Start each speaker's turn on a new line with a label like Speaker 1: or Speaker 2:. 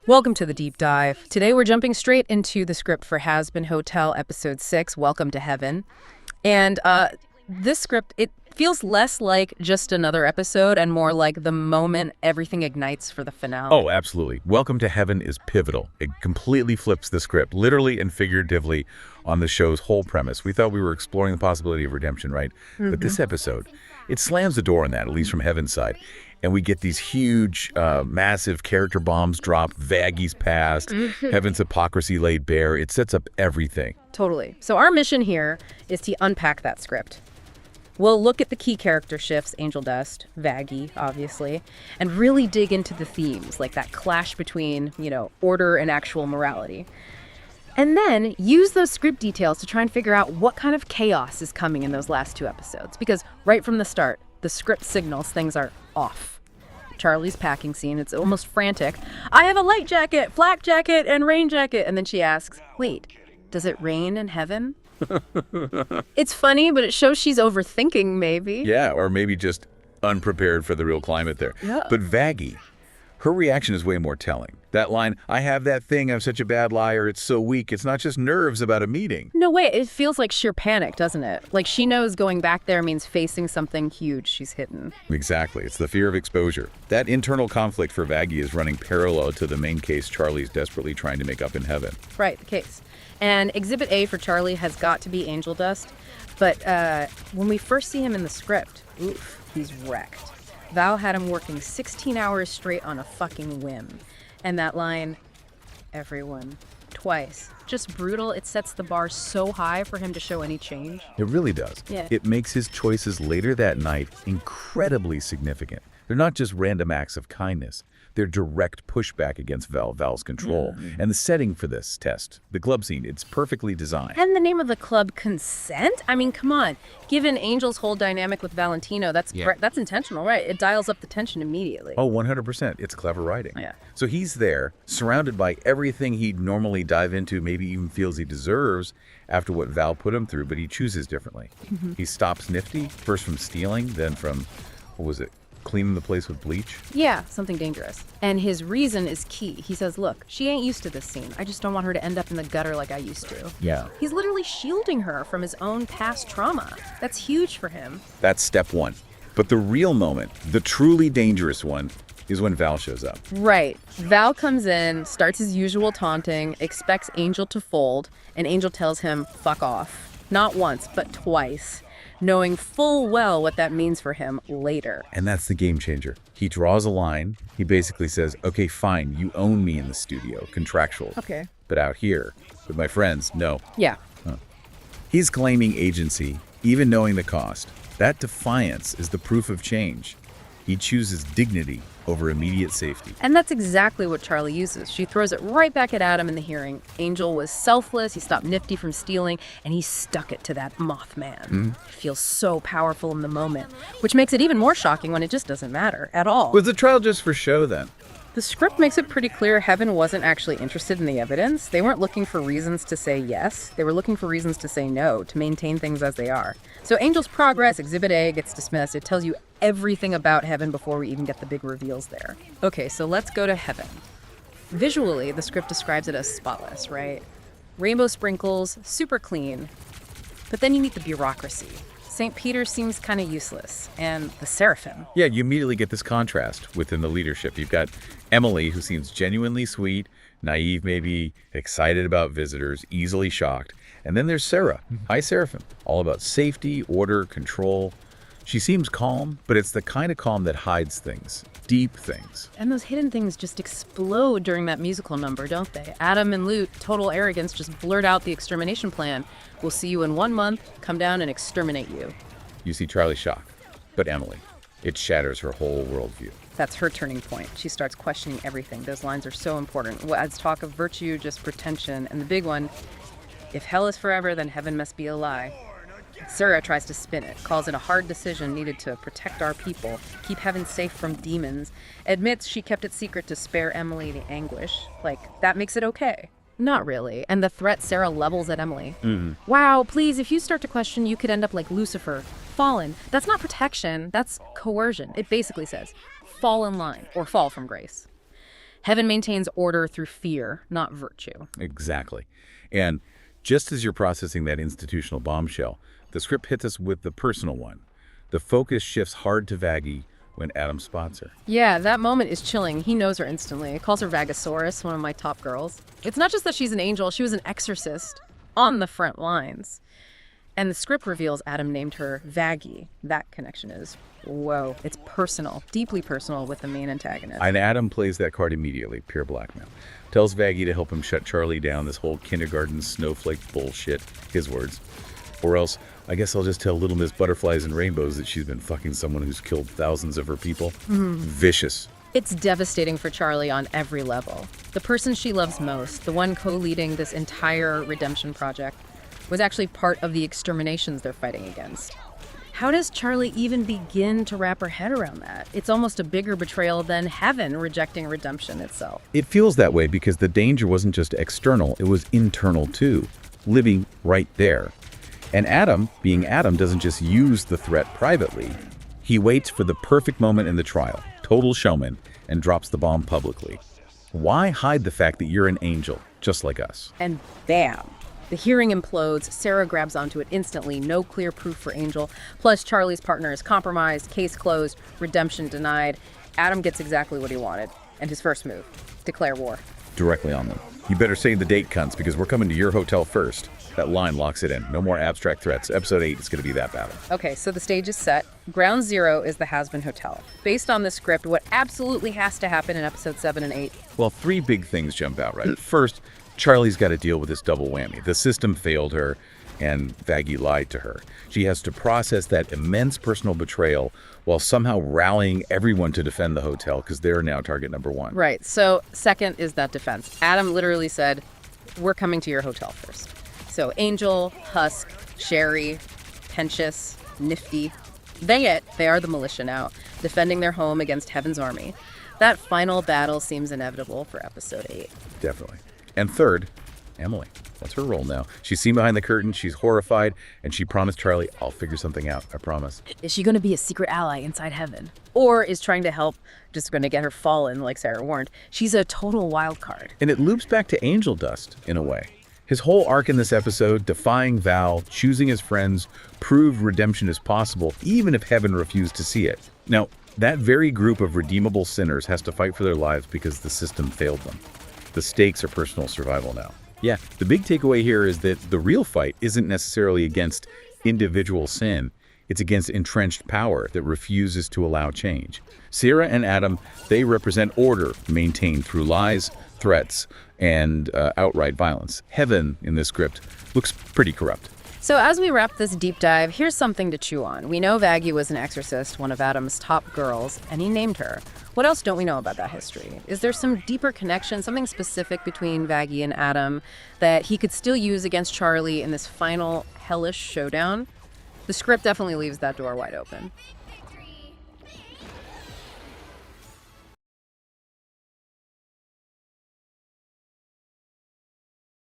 Speaker 1: Welcome to the deep dive. Today we're jumping straight into the script for Hazbin Hotel Episode 6, Welcome to Heaven. And this script, it feels less like just another episode and more like the moment everything ignites for the finale.
Speaker 2: Oh, absolutely. Welcome to Heaven is pivotal. It completely flips the script, literally and figuratively, on the show's whole premise. We thought we were exploring the possibility of redemption, right? But this episode, it slams the door on that, at least from Heaven's side. And we get these huge, massive character bombs dropped, Vaggy's past, Heaven's hypocrisy laid bare. It sets up everything.
Speaker 1: Totally. So our mission here is to unpack that script. We'll look at the key character shifts, Angel Dust, Vaggy, obviously, and really dig into the themes, like that clash between, order and actual morality. And then use those script details to try and figure out what kind of chaos is coming in those last two episodes. Because right from the start, the script signals things are off. Charlie's packing scene, it's almost frantic. I have a light jacket, flak jacket, and rain jacket. And then she asks, wait, does it rain in heaven? It's funny, but it shows she's overthinking, maybe.
Speaker 2: Yeah, or maybe just unprepared for the real climate there.
Speaker 1: Yeah.
Speaker 2: But Vaggy, her reaction is way more telling. That line, I have that thing, I'm such a bad liar, it's so weak. It's not just nerves about a meeting.
Speaker 1: No way, it feels like sheer panic, doesn't it? Like she knows going back there means facing something huge she's hidden.
Speaker 2: Exactly. It's the fear of exposure. That internal conflict for Vaggy is running parallel to the main case Charlie's desperately trying to make up in heaven.
Speaker 1: Right, the case. And Exhibit A for Charlie has got to be Angel Dust. But when we first see him in the script, oof, he's wrecked. Val had him working 16 hours straight on a fucking whim. And that line, everyone, twice. Just brutal. It sets the bar so high for him to show any change.
Speaker 2: It really does.
Speaker 1: Yeah.
Speaker 2: It makes his choices later that night incredibly significant. They're not just random acts of kindness. They're direct pushback against Val's control. And the setting for this test, the club scene, it's perfectly designed.
Speaker 1: And the name of the club, Consent? I mean, come on. Given Angel's whole dynamic with Valentino, that's intentional, right? It dials up the tension immediately.
Speaker 2: Oh, 100%. It's clever writing.
Speaker 1: Yeah.
Speaker 2: So he's there, surrounded by everything he'd normally dive into, maybe even feels he deserves after what Val put him through, but he chooses differently. He stops Nifty, first from stealing, then from, what was it, cleaning the place with bleach?
Speaker 1: Yeah, something dangerous. And his reason is key. He says, look, she ain't used to this scene. I just don't want her to end up in the gutter like I used to.
Speaker 2: Yeah.
Speaker 1: He's literally shielding her from his own past trauma. That's huge for him.
Speaker 2: That's step one. But the real moment, the truly dangerous one, is when Val shows up.
Speaker 1: Right. Val comes in, starts his usual taunting, expects Angel to fold, and Angel tells him, fuck off. Not once, but twice, knowing full well what that means for him later.
Speaker 2: And that's the game changer. He draws a line. He basically says, okay, fine, you own me in the studio, contractual.
Speaker 1: Okay.
Speaker 2: But out here, with my friends, no.
Speaker 1: Yeah.
Speaker 2: He's claiming agency, even knowing the cost. That defiance is the proof of change. He chooses dignity over immediate safety.
Speaker 1: And that's exactly what Charlie uses. She throws it right back at Adam in the hearing. Angel was selfless, he stopped Nifty from stealing, and he stuck it to that Mothman. It feels so powerful in the moment, which makes it even more shocking when it just doesn't matter at all.
Speaker 2: Was the trial just for show then?
Speaker 1: The script makes it pretty clear Heaven wasn't actually interested in the evidence. They weren't looking for reasons to say yes. They were looking for reasons to say no, to maintain things as they are. So Angel's progress, Exhibit A, gets dismissed. It tells you everything about Heaven before we even get the big reveals there. Okay, so let's go to Heaven. Visually, the script describes it as spotless, right? Rainbow sprinkles, super clean. But then you meet the bureaucracy. St. Peter seems kind of useless, and the Seraphim.
Speaker 2: Yeah, you immediately get this contrast within the leadership. You've got Emily, who seems genuinely sweet, naive maybe, excited about visitors, easily shocked. And then there's Sarah, High Seraphim, all about safety, order, control. She seems calm, but it's the kind of calm that hides things, deep things.
Speaker 1: And those hidden things just explode during that musical number, don't they? Adam and Lute, total arrogance, just blurt out the extermination plan. We'll see you in 1 month, come down and exterminate you.
Speaker 2: You see Charlie shocked, but Emily, it shatters her whole worldview.
Speaker 1: That's her turning point. She starts questioning everything. Those lines are so important. What adds talk of virtue, just pretension. And the big one, if hell is forever, then heaven must be a lie. Sarah tries to spin it, calls it a hard decision needed to protect our people, keep heaven safe from demons, admits she kept it secret to spare Emily the anguish. Like, that makes it okay. Not really. And the threat Sarah levels at Emily. Wow, please, if you start to question, you could end up like Lucifer, fallen. That's not protection, that's coercion. It basically says, fall in line or fall from grace. Heaven maintains order through fear, not virtue.
Speaker 2: Exactly. And just as you're processing that institutional bombshell, the script hits us with the personal one. The focus shifts hard to Vaggie when Adam spots her.
Speaker 1: Yeah, that moment is chilling. He knows her instantly. He calls her Vagosaurus, one of my top girls. It's not just that she's an angel, she was an exorcist on the front lines. And the script reveals Adam named her Vaggie. That connection is, whoa, it's personal, deeply personal with the main antagonist.
Speaker 2: And Adam plays that card immediately, pure blackmail. Tells Vaggie to help him shut Charlie down, this whole kindergarten snowflake bullshit, his words. Or else, I guess I'll just tell Little Miss Butterflies and Rainbows that she's been fucking someone who's killed thousands of her people. Vicious.
Speaker 1: It's devastating for Charlie on every level. The person she loves most, the one co-leading this entire redemption project, was actually part of the exterminations they're fighting against. How does Charlie even begin to wrap her head around that? It's almost a bigger betrayal than Heaven rejecting redemption itself.
Speaker 2: It feels that way because the danger wasn't just external, it was internal too, living right there. And Adam, being Adam, doesn't just use the threat privately. He waits for the perfect moment in the trial, total showman, and drops the bomb publicly. Why hide the fact that you're an angel, just like us?
Speaker 1: And bam! The hearing implodes, Sarah grabs onto it instantly, no clear proof for Angel, plus Charlie's partner is compromised, case closed, redemption denied. Adam gets exactly what he wanted, and his first move, declare war.
Speaker 2: Directly on them. You better save the date, cunts, because we're coming to your hotel first. That line locks it in. No more abstract threats. Episode 8 is going to be that battle.
Speaker 1: Okay, so the stage is set. Ground zero is the Hazbin Hotel. Based on the script, what absolutely has to happen in episode 7 and 8?
Speaker 2: Well, 3 big things jump out, right? First, Charlie's got to deal with this double whammy. The system failed her, and Vaggie lied to her. She has to process that immense personal betrayal while somehow rallying everyone to defend the hotel because they're now target number 1.
Speaker 1: Right, so second is that defense. Adam literally said, we're coming to your hotel first. So Angel, Husk, Sherry, Pentious, Nifty, they are the militia now, defending their home against Heaven's army. That final battle seems inevitable for episode 8.
Speaker 2: Definitely. And third, Emily. What's her role now? She's seen behind the curtain, she's horrified, and she promised Charlie, I'll figure something out, I promise.
Speaker 1: Is she going to be a secret ally inside Heaven? Or is trying to help just going to get her fallen like Sarah warned? She's a total wild card.
Speaker 2: And it loops back to Angel Dust, in a way. His whole arc in this episode, defying Val, choosing his friends, proved redemption is possible, even if Heaven refused to see it. Now, that very group of redeemable sinners has to fight for their lives because the system failed them. The stakes are personal survival now. Yeah, the big takeaway here is that the real fight isn't necessarily against individual sin. It's against entrenched power that refuses to allow change. Sarah and Adam, they represent order maintained through lies, threats, and outright violence. Heaven, in this script, looks pretty corrupt.
Speaker 1: So as we wrap this deep dive, here's something to chew on. We know Vaggie was an exorcist, one of Adam's top girls, and he named her. What else don't we know about that history? Is there some deeper connection, something specific between Vaggie and Adam that he could still use against Charlie in this final hellish showdown? The script definitely leaves that door wide open.